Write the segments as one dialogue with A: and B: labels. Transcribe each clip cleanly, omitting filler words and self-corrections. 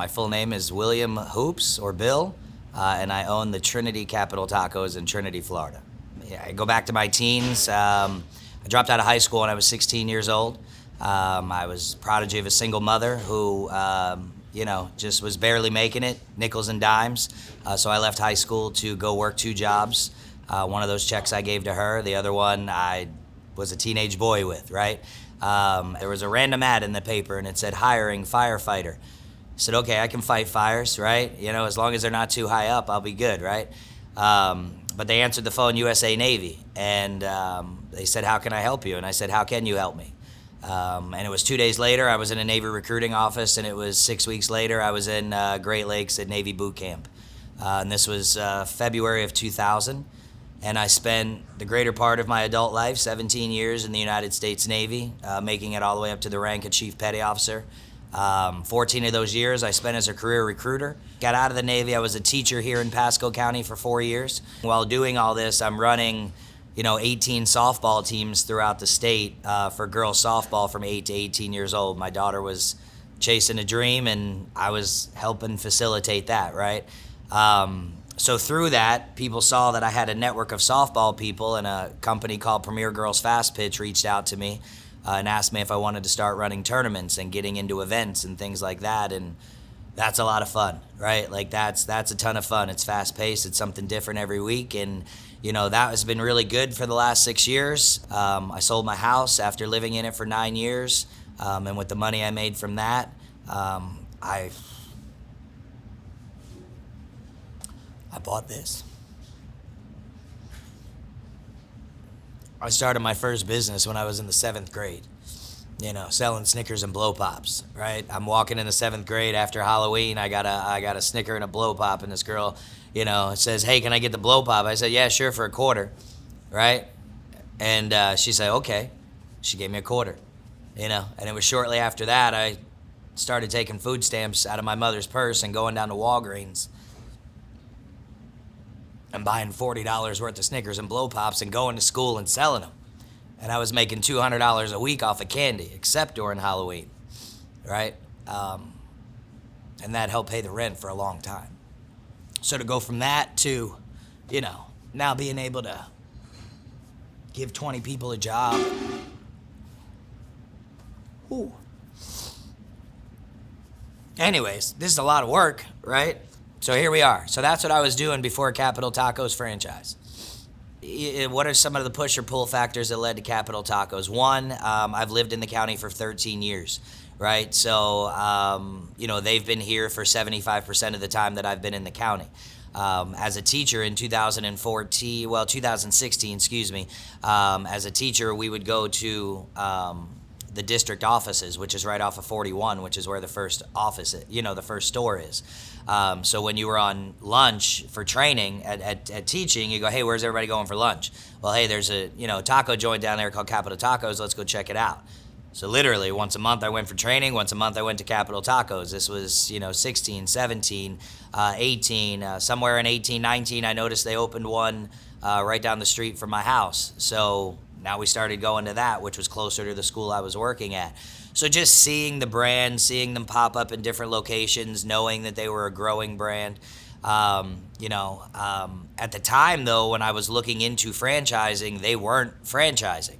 A: My full name is William Hoops, or Bill, and I own the Trinity Capital Tacos in Trinity, Florida. Yeah, I go back to my teens. I dropped out of high school when I was 16 years old. I was prodigy of a single mother who, just was barely making it, nickels and dimes. So I left high school to go work 2 jobs. One of those checks I gave to her. The other one I was a teenage boy with, right? There was a random ad in the paper, and it said, hiring firefighter. I said, okay, I can fight fires, right? As long as they're not too high up, I'll be good, right? But they answered the phone, USA Navy, and they said, how can I help you? And I said, how can you help me? And it was 2 days later, I was in a Navy recruiting office, and it was 6 weeks later, I was in Great Lakes at Navy boot camp. And this was February of 2000. And I spent the greater part of my adult life, 17 years in the United States Navy, making it all the way up to the rank of Chief Petty Officer. 14 of those years I spent as a career recruiter. Got out of the Navy, I was a teacher here in Pasco County for 4 years. While doing all this, I'm running 18 softball teams throughout the state for girls softball from 8 to 18 years old. My daughter was chasing a dream, and I was helping facilitate that, right? So through that, people saw that I had a network of softball people, and a company called Premier Girls Fast Pitch reached out to me and asked me if I wanted to start running tournaments and getting into events and things like that. And that's a lot of fun, right? Like that's a ton of fun. It's fast paced. It's something different every week. And, that has been really good for the last 6 years. I sold my house after living in it for 9 years. And with the money I made from that, I bought this. I started my first business when I was in the 7th grade, selling Snickers and blow pops, right? I'm walking in the 7th grade after Halloween. I got a Snicker and a blow pop, and this girl, says, hey, can I get the blow pop? I said, yeah, sure, for $0.25, right? And she said, okay. She gave me $0.25, and it was shortly after that I started taking food stamps out of my mother's purse and going down to Walgreens and buying $40 worth of Snickers and blow pops and going to school and selling them. And I was making $200 a week off of candy, except during Halloween, right? And that helped pay the rent for a long time. So to go from that to, now being able to give 20 people a job. Ooh. Anyways, this is a lot of work, right? So here we are. So that's what I was doing before Capital Tacos franchise. What are some of the push or pull factors that led to Capital Tacos? One, I've lived in the county for 13 years, right? So, they've been here for 75% of the time that I've been in the county. As a teacher in 2016, as a teacher, we would go to the district offices, which is right off of 41, which is where the first office, the first store is. So when you were on lunch for training at teaching, you go, hey, where's everybody going for lunch? Well, hey, there's a taco joint down there called Capital Tacos. Let's go check it out. So literally once a month I went for training. Once a month I went to Capital Tacos. This was 16, 17, 18. Somewhere in 18, 19, I noticed they opened one right down the street from my house. So now we started going to that, which was closer to the school I was working at. So just seeing the brand, seeing them pop up in different locations, knowing that they were a growing brand. At the time, though, when I was looking into franchising, they weren't franchising.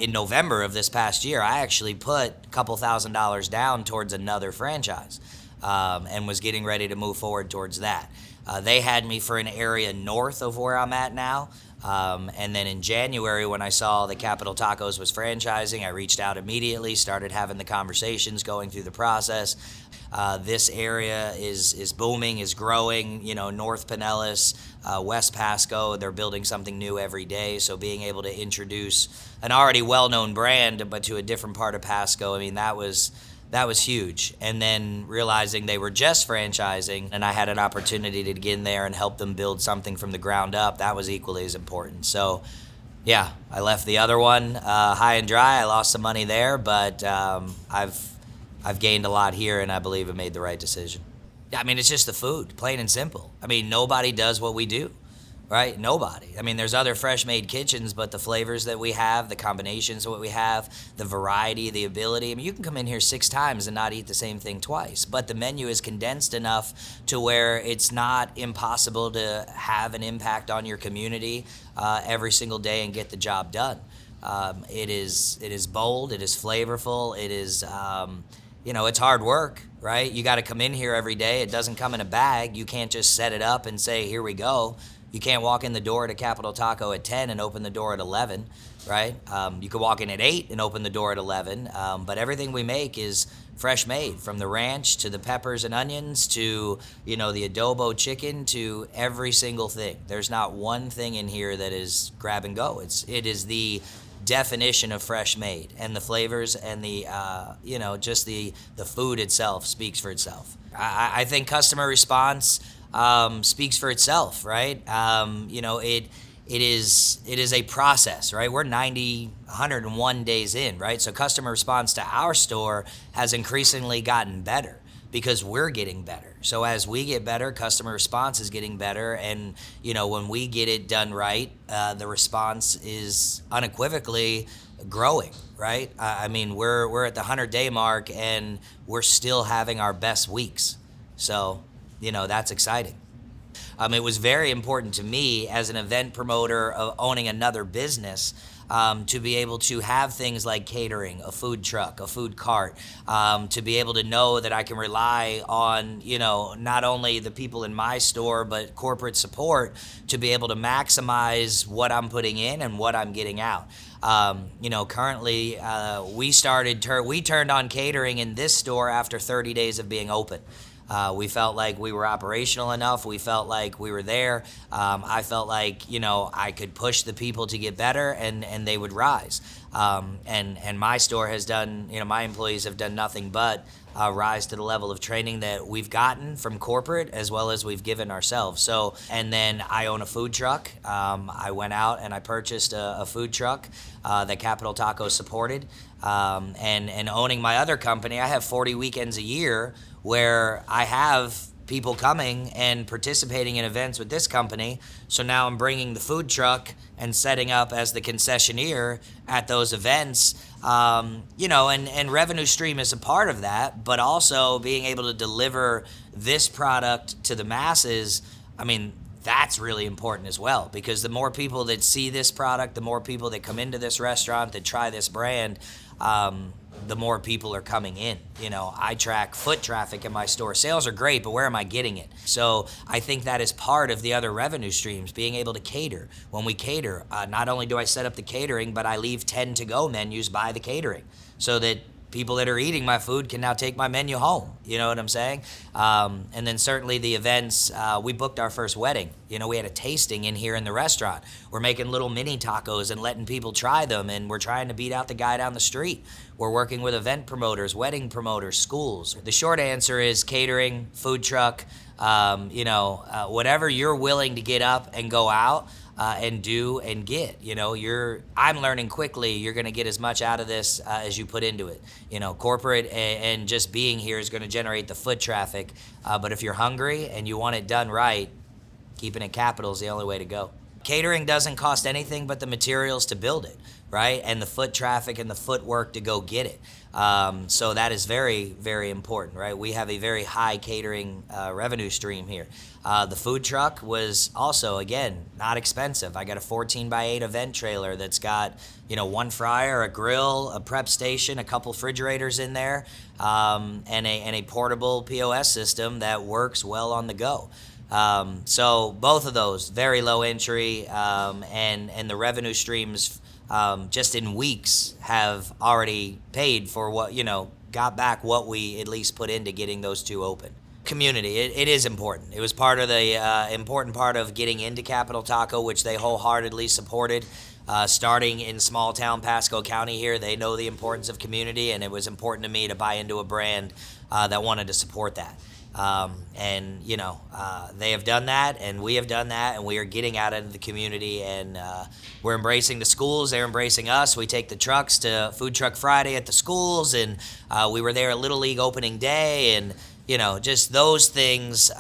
A: In November of this past year, I actually put a couple $1,000s down towards another franchise and was getting ready to move forward towards that. They had me for an area north of where I'm at now. And then in January, when I saw that Capital Tacos was franchising, I reached out immediately, started having the conversations, going through the process. This area is booming, is growing, North Pinellas, West Pasco, they're building something new every day. So being able to introduce an already well-known brand, but to a different part of Pasco, that was huge. And then realizing they were just franchising and I had an opportunity to get in there and help them build something from the ground up, that was equally as important. So yeah, I left the other one high and dry. I lost some money there, but I've gained a lot here, and I believe I made the right decision. It's just the food, plain and simple. Nobody does what we do, right? Nobody. I mean, there's other fresh made kitchens, but the flavors that we have, the combinations of what we have, the variety, the ability. I mean, you can come in here 6 times and not eat the same thing twice, but the menu is condensed enough to where it's not impossible to have an impact on your community every single day and get the job done. It is bold, it is flavorful, it is it's hard work, right? You got to come in here every day. It doesn't come in a bag. You can't just set it up and say, here we go. You can't walk in the door at Capital Taco at 10 and open the door at 11, right? You could walk in at 8 and open the door at 11, but everything we make is fresh made, from the ranch to the peppers and onions to, the adobo chicken to every single thing. There's not one thing in here that is grab and go. It is the definition of fresh made, and the flavors and the just the food itself speaks for itself. I think customer response speaks for itself, right? It is a process, right? We're 101 days in, right? So customer response to our store has increasingly gotten better because we're getting better. So as we get better, customer response is getting better, and when we get it done right, the response is unequivocally growing, right? I mean, we're at the 100-day mark, and we're still having our best weeks. So, that's exciting. It was very important to me as an event promoter of owning another business to be able to have things like catering, a food truck, a food cart, to be able to know that I can rely on, not only the people in my store, but corporate support to be able to maximize what I'm putting in and what I'm getting out. Currently, we turned on catering in this store after 30 days of being open. We felt like we were operational enough. We felt like we were there. I felt like, I could push the people to get better, and they would rise. And my store has done, my employees have done nothing but rise to the level of training that we've gotten from corporate as well as we've given ourselves. So, and then I own a food truck. I went out and I purchased a food truck that Capital Taco supported. And owning my other company, I have 40 weekends a year where I have people coming and participating in events with this company. So now I'm bringing the food truck and setting up as the concessionaire at those events. And revenue stream is a part of that, but also being able to deliver this product to the masses. I mean, that's really important as well, because the more people that see this product, the more people that come into this restaurant that try this brand, the more people are coming in. I track foot traffic in my store. Sales are great, but where am I getting it? So I think that is part of the other revenue streams, being able to cater. When we cater, not only do I set up the catering, but I leave 10 to-go menus by the catering so that people that are eating my food can now take my menu home. You know what I'm saying? And then certainly the events, we booked our first wedding. We had a tasting in here in the restaurant. We're making little mini tacos and letting people try them, and we're trying to beat out the guy down the street. We're working with event promoters, wedding promoters, schools. The short answer is catering, food truck, whatever you're willing to get up and go out and do and get. I'm learning quickly you're going to get as much out of this as you put into it. Corporate and just being here is going to generate the foot traffic. But if you're hungry and you want it done right, keeping it capital is the only way to go. Catering doesn't cost anything but the materials to build it, right? And the foot traffic and the footwork to go get it. So that is very, very important, right? We have a very high catering revenue stream here. The food truck was also, again, not expensive. I got a 14x8 event trailer that's got, one fryer, a grill, a prep station, a couple refrigerators in there, and a portable POS system that works well on the go. So both of those, very low entry, and the revenue streams just in weeks have already paid for what, got back what we at least put into getting those two open. Community, it is important. It was part of the important part of getting into Capital Taco, which they wholeheartedly supported. Starting in small town Pasco County here, they know the importance of community, and it was important to me to buy into a brand that wanted to support that. They have done that, and we have done that, and we are getting out into the community, and we're embracing the schools. They're embracing us. We take the trucks to Food Truck Friday at the schools, and we were there at Little League opening day, and just those things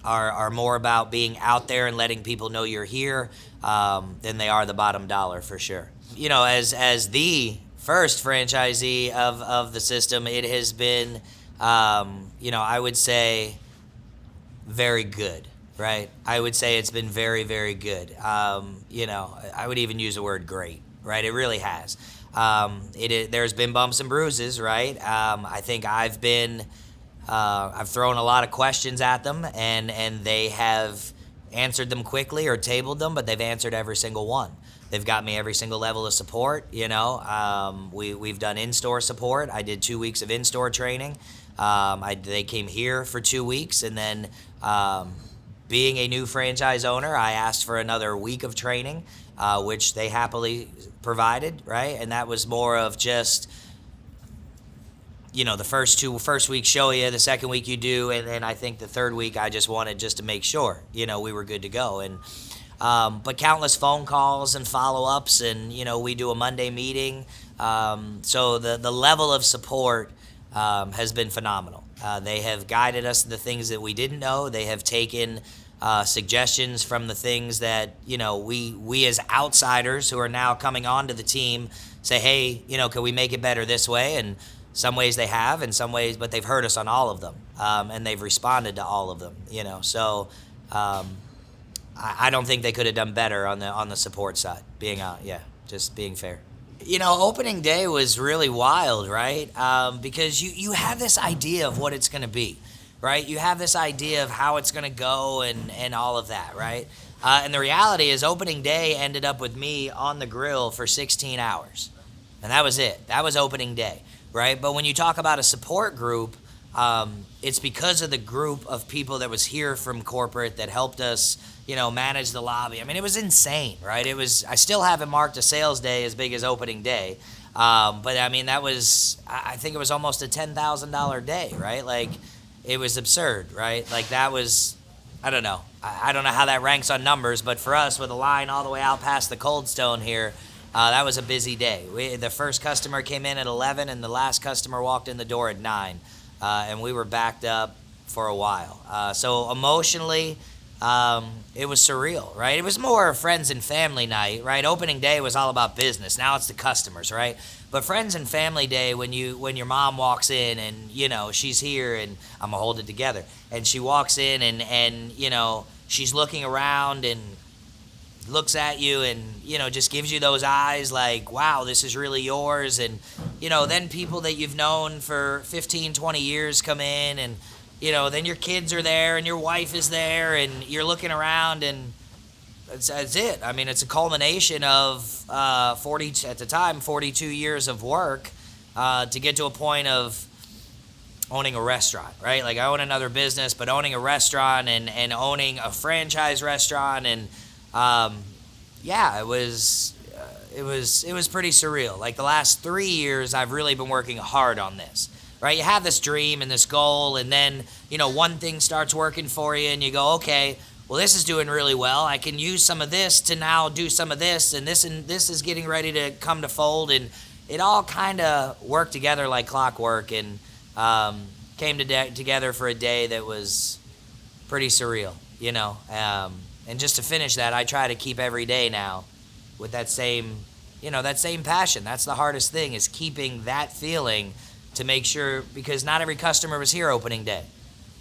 A: are more about being out there and letting people know you're here than they are the bottom dollar for sure. As the first franchisee of the system, it has been, I would say very good, right? I would say it's been very, very good. I would even use the word great, right? It really has. There's been bumps and bruises, right? I think I've thrown a lot of questions at them, and they have answered them quickly or tabled them, but they've answered every single one. They've got me every single level of support. We've done in-store support. I did 2 weeks of in-store training. They came here for 2 weeks, and then being a new franchise owner, I asked for another week of training, which they happily provided, right? And that was more of just, the first week show you, the second week you do, and then I think the third week I just wanted just to make sure, we were good to go. And but countless phone calls and follow-ups, and we do a Monday meeting. So the level of support has been phenomenal. They have guided us to the things that we didn't know. They have taken suggestions from the things that we as outsiders who are now coming onto the team say, hey, can we make it better this way? And some ways they have, in some ways, but they've heard us on all of them, and they've responded to all of them. So I don't think they could have done better on the support side. Just being fair. Opening day was really wild, right? Because you have this idea of what it's going to be, right? You have this idea of how it's going to go and all of that, right? And the reality is opening day ended up with me on the grill for 16 hours. And that was it. That was opening day, right? But when you talk about a support group, it's because of the group of people that was here from corporate that helped us, manage the lobby. I mean, it was insane, right? I still haven't marked a sales day as big as opening day. But I mean, I think it was almost a $10,000 day, right? Like, it was absurd, right? Like, that was, I don't know. I don't know how that ranks on numbers, but for us, with a line all the way out past the Cold Stone here, that was a busy day. The first customer came in at 11, and the last customer walked in the door at 9. And we were backed up for a while. So emotionally, it was surreal, right? It was more a friends and family night, right? Opening day was all about business. Now it's the customers, right? But friends and family day, when your mom walks in and, she's here, and I'm going to hold it together, and she walks in and she's looking around and looks at you and, just gives you those eyes like, wow, this is really yours. And, then people that you've known for 15, 20 years come in, and, then your kids are there and your wife is there, and you're looking around, and that's it. I mean, it's a culmination of 42 years of work to get to a point of owning a restaurant, right? Like, I own another business, but owning a restaurant and owning a franchise restaurant, and it was pretty surreal. Like, the last 3 years, I've really been working hard on this, right? You have this dream and this goal, and then, one thing starts working for you, and you go, okay, well, this is doing really well. I can use some of this to now do some of this, and this is getting ready to come to fold, and it all kind of worked together like clockwork, and came together for a day that was pretty surreal, And just to finish that, I try to keep every day now with that same passion. That's the hardest thing, is keeping that feeling, to make sure, because not every customer was here opening day,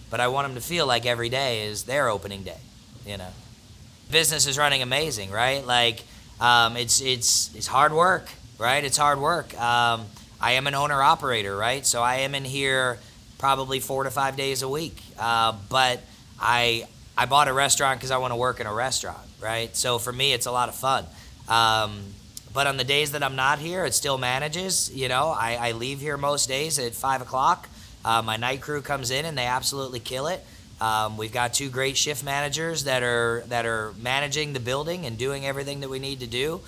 A: but I want them to feel like every day is their opening day, Business is running amazing, right? Like, it's hard work, right? It's hard work. I am an owner-operator, right? So I am in here probably 4 to 5 days a week. But I bought a restaurant because I want to work in a restaurant, right? So for me, it's a lot of fun. But on the days that I'm not here, it still manages. I leave here most days at 5 o'clock. My night crew comes in, and they absolutely kill it. We've got 2 great shift managers that are managing the building and doing everything that we need to do.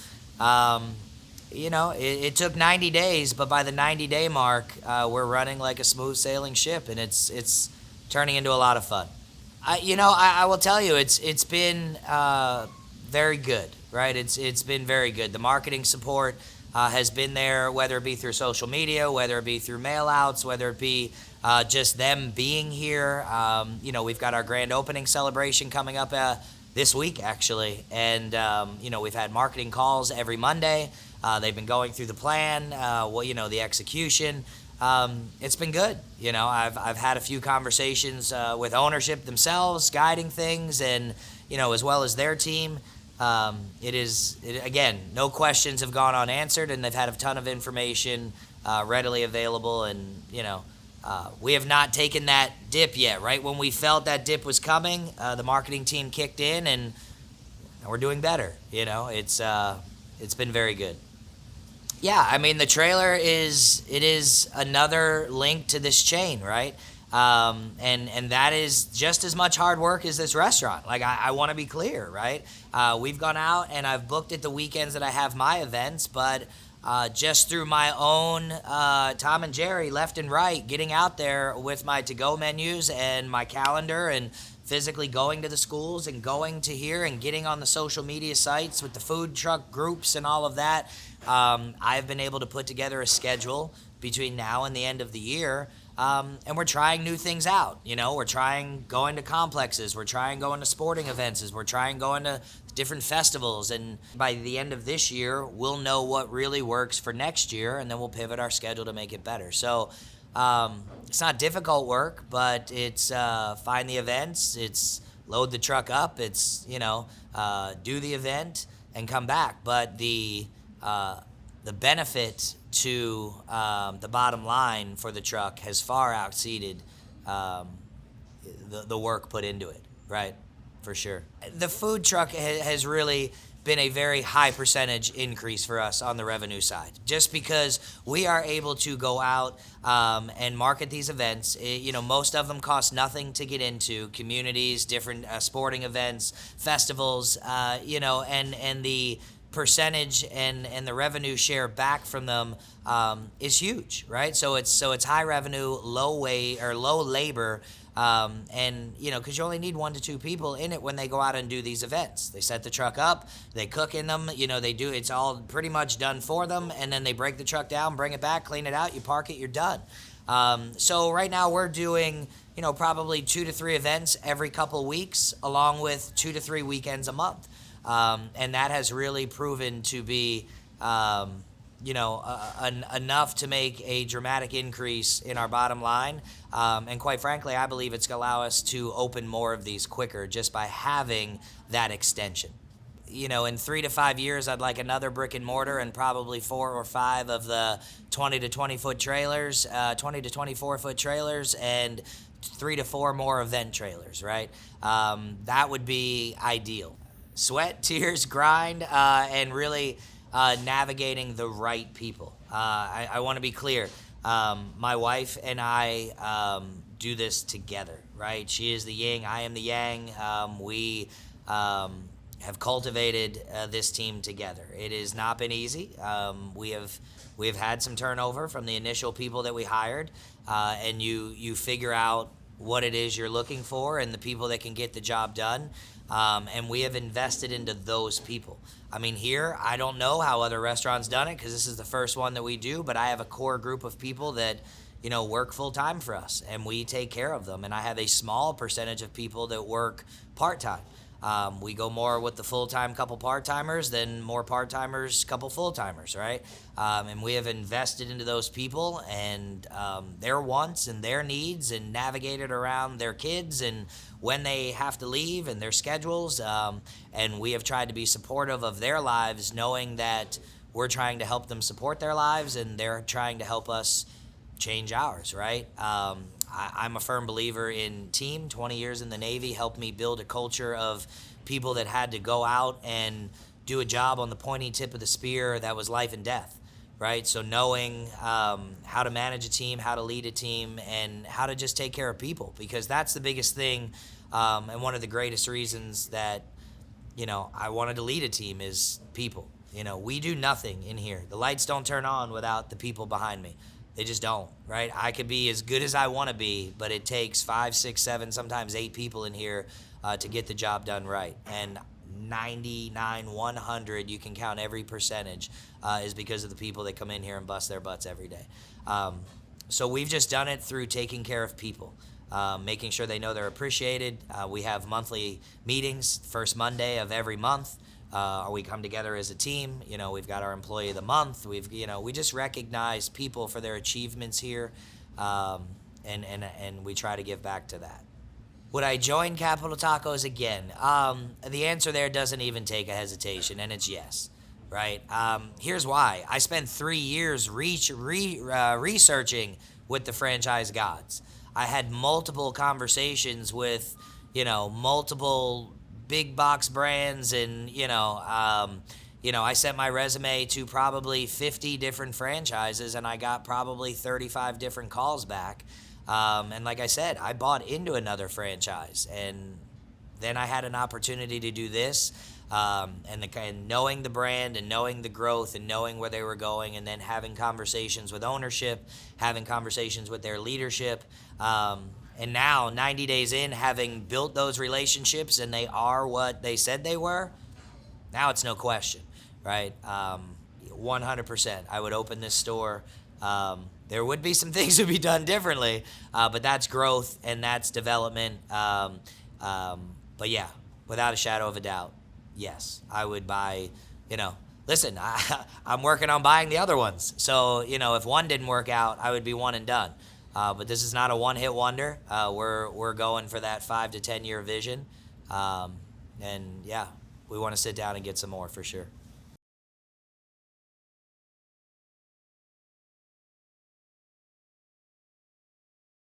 A: It took 90 days, but by the 90-day mark, we're running like a smooth sailing ship, and it's turning into a lot of fun. I will tell you, it's been very good, right? It's been very good. The marketing support has been there, whether it be through social media, whether it be through mail outs, whether it be just them being here. We've got our grand opening celebration coming up this week, actually. And, we've had marketing calls every Monday. They've been going through the plan, the execution. It's been good. I've had a few conversations with ownership themselves, guiding things, and, as well as their team. Again, no questions have gone unanswered, and they've had a ton of information readily available. And, we have not taken that dip yet, right? When we felt that dip was coming, the marketing team kicked in, and we're doing better. It's been very good. Yeah, I mean, the trailer is another link to this chain, right? And that is just as much hard work as this restaurant. Like, I want to be clear, right? We've gone out and I've booked it the weekends that I have my events, but just through my own Tom and Jerry, left and right, getting out there with my to-go menus and my calendar and physically going to the schools and going to here and getting on the social media sites with the food truck groups and all of that, I've been able to put together a schedule between now and the end of the year. And we're trying new things out. We're trying going to complexes. We're trying going to sporting events. We're trying going to different festivals. And by the end of this year, we'll know what really works for next year, and then we'll pivot our schedule to make it better. So it's not difficult work, but it's find the events. It's load the truck up. It's, do the event and come back. But the benefit to the bottom line for the truck has far exceeded the work put into it, right? For sure. The food truck has really been a very high percentage increase for us on the revenue side, just because we are able to go out and market these events. Most of them cost nothing to get into, communities, different sporting events, festivals, and the percentage and the revenue share back from them is huge, right? So it's high revenue, low labor, because you only need 1 to 2 people in it when they go out and do these events. They set the truck up, they cook in them, it's all pretty much done for them, and then they break the truck down, bring it back, clean it out, you park it, you're done. So right now we're doing, probably 2 to 3 events every couple weeks, along with 2 to 3 weekends a month. And that has really proven to be, enough to make a dramatic increase in our bottom line. And quite frankly, I believe it's going to allow us to open more of these quicker just by having that extension. In 3 to 5 years, I'd like another brick and mortar and probably 4 or 5 of the 20 to 20 trailers, 20 to 24 foot trailers, and 3 to 4 more event trailers, right? That would be ideal. Sweat, tears, grind, and really navigating the right people. I want to be clear. My wife and I do this together, right? She is the yin, I am the yang. We have cultivated this team together. It has not been easy. We have had some turnover from the initial people that we hired, and you figure out what it is you're looking for and the people that can get the job done. And we have invested into those people. I mean, here, I don't know how other restaurants done it because this is the first one that we do, but I have a core group of people that, work full time for us, and we take care of them. And I have a small percentage of people that work part-time. We go more with the full-time couple part-timers than more part-timers, couple full-timers, right? And we have invested into those people and their wants and their needs and navigated around their kids and when they have to leave and their schedules. And we have tried to be supportive of their lives, knowing that we're trying to help them support their lives and they're trying to help us change ours, right? I'm a firm believer in team. 20 years in the Navy helped me build a culture of people that had to go out and do a job on the pointy tip of the spear that was life and death, right? So knowing how to manage a team, how to lead a team, and how to just take care of people, because that's the biggest thing, and one of the greatest reasons that, I wanted to lead a team is people. We do nothing in here. The lights don't turn on without the people behind me. They just don't, right? I could be as good as I want to be, but it takes 5, 6, 7, sometimes 8 people in here to get the job done right. And 99, 100, you can count every percentage, is because of the people that come in here and bust their butts every day. So we've just done it through taking care of people, making sure they know they're appreciated. We have monthly meetings, first Monday of every month. We come together as a team. We've got our employee of the month. We just recognize people for their achievements here, and we try to give back to that. Would I join Capital Tacos again? The answer there doesn't even take a hesitation, and it's yes. Right? Here's why. I spent 3 years researching with the franchise gods. I had multiple conversations with, multiple big box brands, and I sent my resume to probably 50 different franchises, and I got probably 35 different calls back. And like I said, I bought into another franchise, and then I had an opportunity to do this. And knowing the brand and knowing the growth and knowing where they were going, and then having conversations with ownership, having conversations with their leadership, and now 90 days in, having built those relationships and they are what they said they were, now it's no question, right? 100%. I would open this store. There would be some things to be done differently, but that's growth and that's development. But yeah, without a shadow of a doubt, yes, I would buy, listen, I'm working on buying the other ones. So, if one didn't work out, I would be one and done. But this is not a one-hit wonder. We're going for that 5 to 10 year vision. And yeah, we want to sit down and get some more for sure.